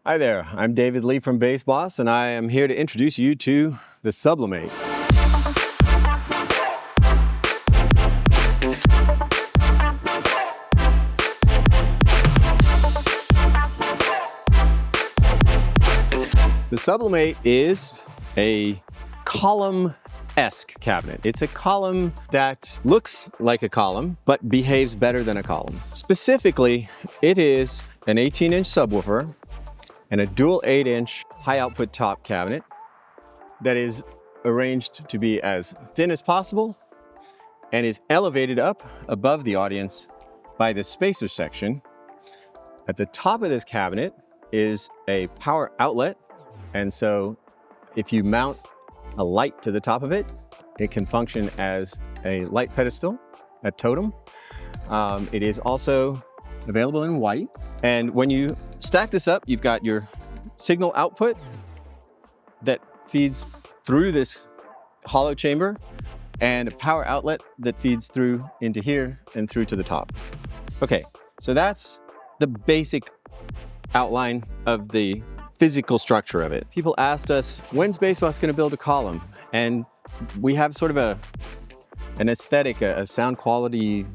Hi there, I'm David Lee from BASSBOSS, and I am here to introduce you to the Sublimate. The Sublimate is a column-esque cabinet. It's a column that looks like a column, but behaves better than a column. Specifically, it is an 18-inch subwoofer and a dual 8-inch high output top cabinet that is arranged to be as thin as possible and is elevated up above the audience by the spacer section. At the top of this cabinet is a power outlet, and so if you mount a light to the top of it, it can function as a light pedestal, a totem. It is also available in white. And when you stack this up, you've got your signal output that feeds through this hollow chamber and a power outlet that feeds through into here and through to the top. Okay, so that's the basic outline of the physical structure of it. People asked us, when's BASSBOSS going to build a column? And we have sort of an aesthetic, a sound quality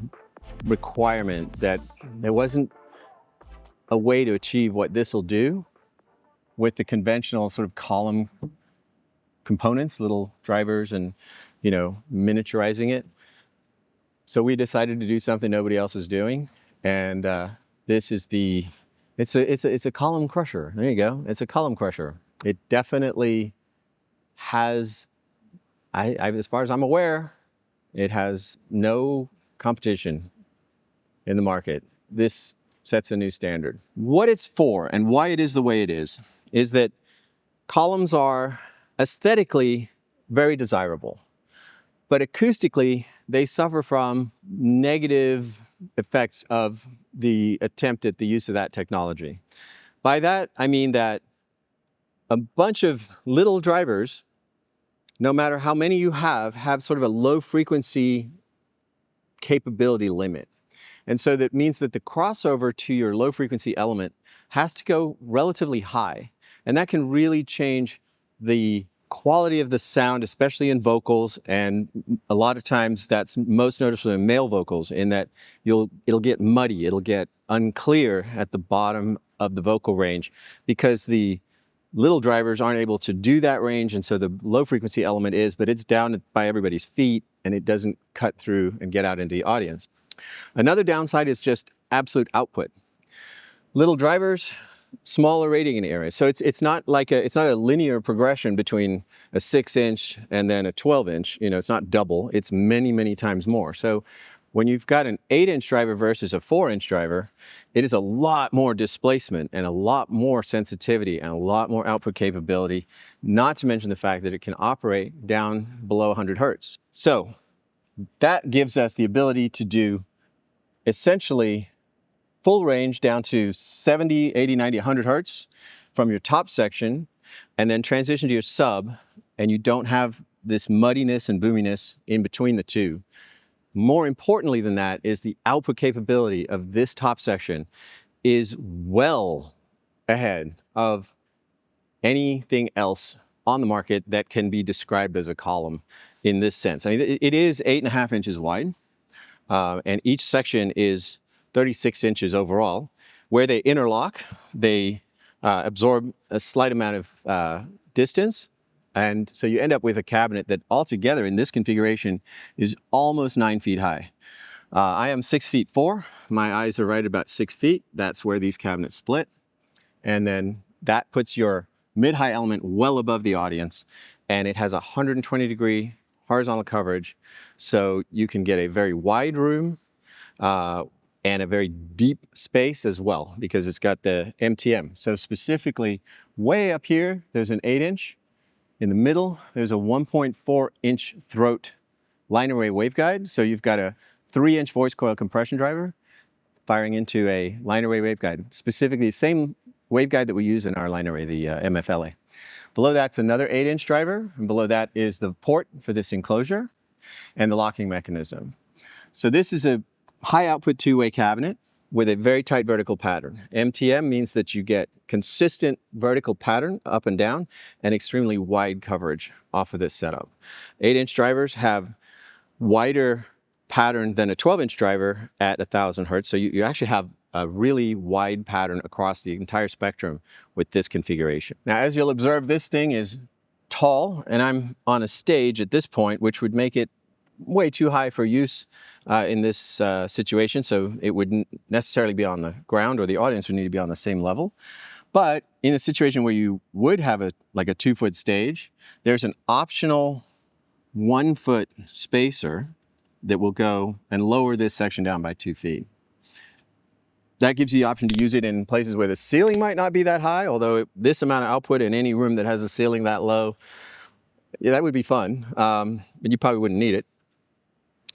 requirement that there wasn't a way to achieve what this will do with the conventional sort of column components, little drivers and, you know, miniaturizing it. So we decided to do something nobody else was doing. And this is it's a column crusher. There you go. It's a column crusher. It definitely has, as far as I'm aware, it has no competition in the market. This sets a new standard. What it's for and why it is the way it is that columns are aesthetically very desirable, but acoustically, they suffer from negative effects of the attempt at the use of that technology. By that, I mean that a bunch of little drivers, no matter how many you have sort of a low frequency capability limit. And so that means that the crossover to your low frequency element has to go relatively high. And that can really change the quality of the sound, especially in vocals, and a lot of times that's most noticeable in male vocals, in that it'll get muddy, it'll get unclear at the bottom of the vocal range because the little drivers aren't able to do that range, and so the low frequency element is, but it's down by everybody's feet and it doesn't cut through and get out into the audience. Another downside is just absolute output. Little drivers, smaller radiating area. So it's not a linear progression between a 6-inch and then a 12-inch. You know, it's not double, it's many, many times more. So when you've got an 8-inch driver versus a 4-inch driver, it is a lot more displacement and a lot more sensitivity and a lot more output capability, not to mention the fact that it can operate down below 100 hertz. So that gives us the ability to do essentially full range down to 70, 80, 90, 100 hertz from your top section, and then transition to your sub, and you don't have this muddiness and boominess in between the two. More importantly than that is the output capability of this top section is well ahead of anything else on the market that can be described as a column in this sense. I mean, it is 8.5 inches wide, and each section is 36 inches overall. Where they interlock, they absorb a slight amount of distance, and so you end up with a cabinet that altogether in this configuration is almost 9 feet high. I am 6'4". My eyes are right about 6 feet. That's where these cabinets split, and then that puts your mid-high element well above the audience, and it has 120-degree horizontal coverage, so you can get a very wide room and a very deep space as well, because it's got the MTM. So specifically, way up here, there's an 8-inch. In the middle, there's a 1.4-inch throat line array waveguide. So you've got a 3-inch voice coil compression driver firing into a line array waveguide, specifically the same waveguide that we use in our line array, the MFLA. Below that's another 8-inch driver, and below that is the port for this enclosure and the locking mechanism. So this is a high output two-way cabinet. with a very tight vertical pattern. MTM means that you get consistent vertical pattern up and down and extremely wide coverage off of this setup. 8-inch drivers have wider pattern than a 12-inch driver at 1000 hertz. So you actually have a really wide pattern across the entire spectrum with this configuration. Now, as you'll observe, this thing is tall, and I'm on a stage at this point, which would make it way too high for use in this situation. So it wouldn't necessarily be on the ground, or the audience would need to be on the same level. But in a situation where you would have like a 2-foot stage, there's an optional 1-foot spacer that will go and lower this section down by 2 feet. That gives you the option to use it in places where the ceiling might not be that high, although this amount of output in any room that has a ceiling that low, yeah, that would be fun, but you probably wouldn't need it.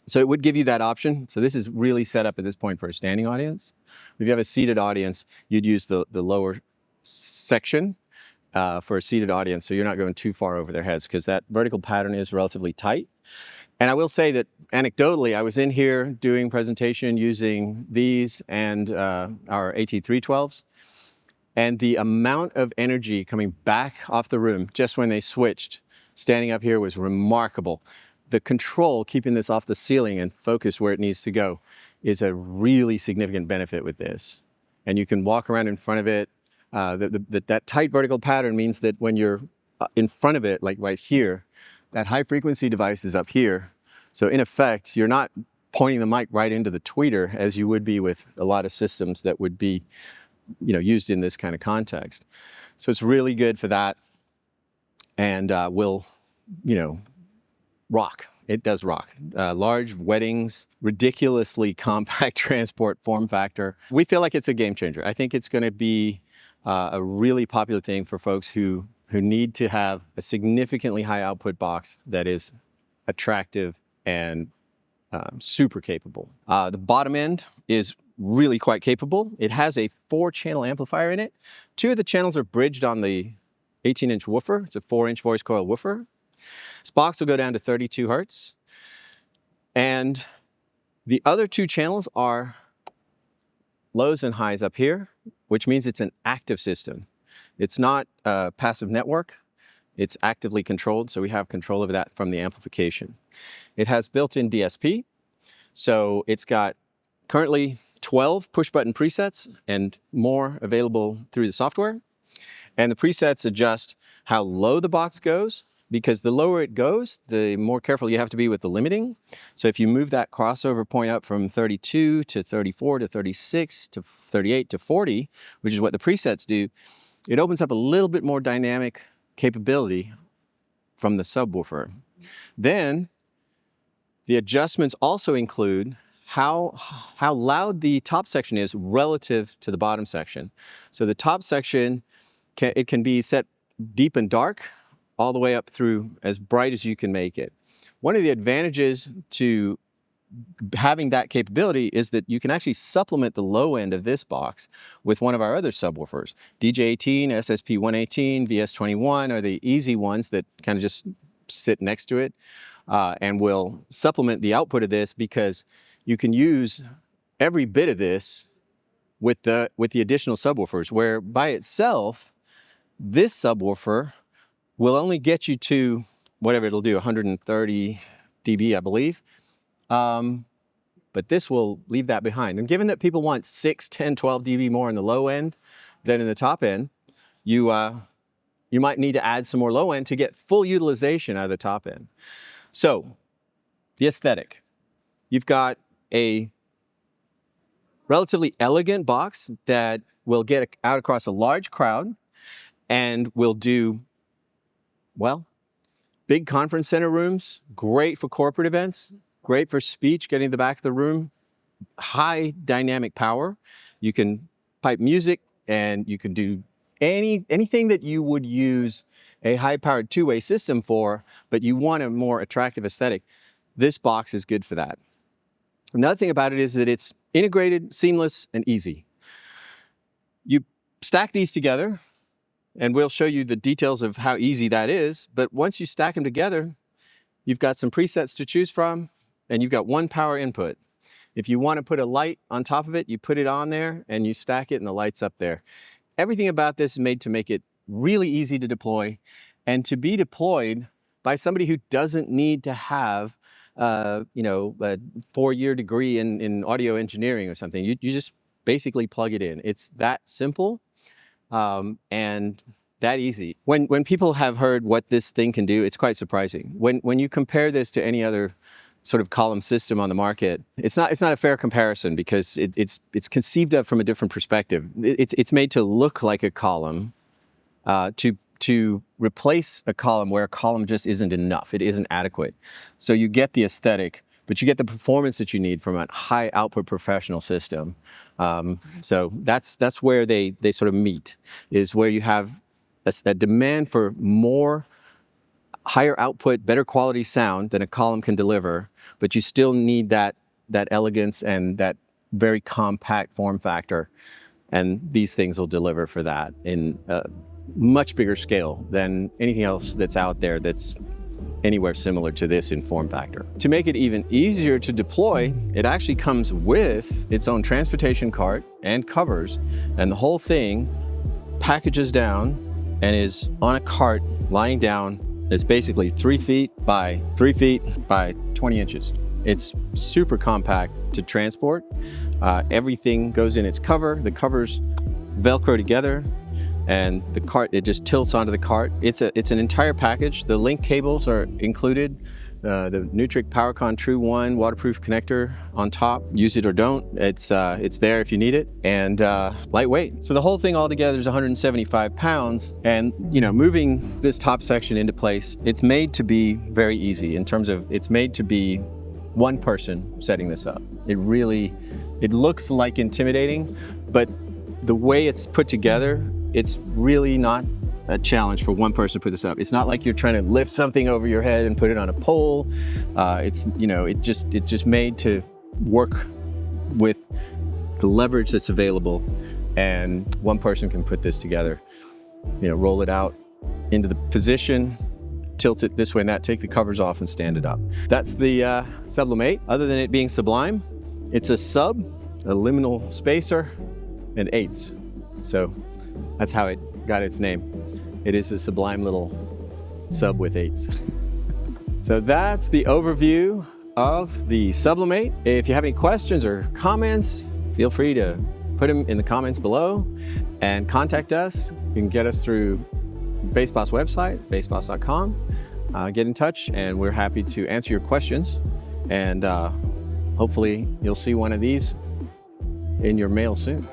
So it would give you that option. So this is really set up at this point for a standing audience. If you have a seated audience, you'd use the lower section for a seated audience, so you're not going too far over their heads, because that vertical pattern is relatively tight. And I will say that anecdotally, I was in here doing presentation using these and our AT312s, and the amount of energy coming back off the room just when they switched, standing up here, was remarkable. The control, keeping this off the ceiling and focus where it needs to go, is a really significant benefit with this. And you can walk around in front of it. That tight vertical pattern means that when you're in front of it, like right here, that high frequency device is up here. So in effect, you're not pointing the mic right into the tweeter as you would be with a lot of systems that would be, used in this kind of context. So it's really good for that, and will, rock. It does rock. Large weddings, ridiculously compact transport form factor. We feel like it's a game changer. I think it's going to be a really popular thing for folks who need to have a significantly high output box that is attractive and super capable. The bottom end is really quite capable. It has a 4-channel amplifier in it. 2 of the channels are bridged on the 18-inch woofer. It's a 4-inch voice coil woofer. This box will go down to 32 hertz. And the other 2 channels are lows and highs up here, which means it's an active system. It's not a passive network. It's actively controlled, so we have control over that from the amplification. It has built-in DSP, so it's got currently 12 push-button presets and more available through the software. And the presets adjust how low the box goes, because the lower it goes, the more careful you have to be with the limiting. So if you move that crossover point up from 32 to 34 to 36 to 38 to 40, which is what the presets do, it opens up a little bit more dynamic capability from the subwoofer. Then the adjustments also include how loud the top section is relative to the bottom section. So the top section, it can be set deep and dark, all the way up through as bright as you can make it. One of the advantages to having that capability is that you can actually supplement the low end of this box with one of our other subwoofers. DJ18, SSP118, VS21 are the easy ones that kind of just sit next to it and will supplement the output of this, because you can use every bit of this with the additional subwoofers, where by itself, this subwoofer will only get you to whatever it'll do, 130 dB, I believe. But this will leave that behind. And given that people want 6, 10, 12 dB more in the low end than in the top end, you might need to add some more low end to get full utilization out of the top end. So the aesthetic. You've got a relatively elegant box that will get out across a large crowd and will do, well, big conference center rooms, great for corporate events, great for speech, getting to the back of the room, high dynamic power. You can pipe music, and you can do anything that you would use a high-powered 2-way system for, but you want a more attractive aesthetic. This box is good for that. Another thing about it is that it's integrated, seamless, and easy. You stack these together, and we'll show you the details of how easy that is, but once you stack them together, you've got some presets to choose from, and you've got one power input. If you want to put a light on top of it, you put it on there and you stack it and the light's up there. Everything about this is made to make it really easy to deploy and to be deployed by somebody who doesn't need to have a 4-year degree in audio engineering or something. You just basically plug it in. It's that simple and that easy. When people have heard what this thing can do, it's quite surprising. When you compare this to any other sort of column system on the market, it's not a fair comparison because it's conceived of from a different perspective. It's made to look like a column, to replace a column where a column just isn't enough. It isn't adequate. So you get the aesthetic, but you get the performance that you need from a high output professional system. So that's where they sort of meet, is where you have a demand for more higher output, better quality sound than a column can deliver, but you still need that elegance and that very compact form factor. And these things will deliver for that in a much bigger scale than anything else that's out there that's anywhere similar to this in form factor. To make it even easier to deploy, it actually comes with its own transportation cart and covers, and the whole thing packages down and is on a cart lying down. It's basically 3 feet by 3 feet by 20 inches. It's super compact to transport. Everything goes in its cover. The covers Velcro together, and the cart, it just tilts onto the cart. It's an entire package. The link cables are included. The Nutric PowerCon True 1 waterproof connector on top. Use it or don't. It's there if you need it, and lightweight. So the whole thing altogether is 175 pounds, and moving this top section into place, it's made to be very easy in terms of it's made to be one person setting this up. It looks like intimidating, but the way it's put together, it's really not a challenge for one person to put this up. It's not like you're trying to lift something over your head and put it on a pole. It's just made to work with the leverage that's available, and one person can put this together. Roll it out into the position, tilt it this way and that, take the covers off and stand it up. That's the Sublim8. Other than it being sublime, it's a sub, a liminal spacer, and 8s. So that's how it got its name. It is a sublime little sub with 8s. So that's the overview of the Sublim8. If you have any questions or comments, feel free to put them in the comments below and contact us. You can get us through the BASSBOSS website, bassboss.com. Get in touch and we're happy to answer your questions. And hopefully you'll see one of these in your mail soon.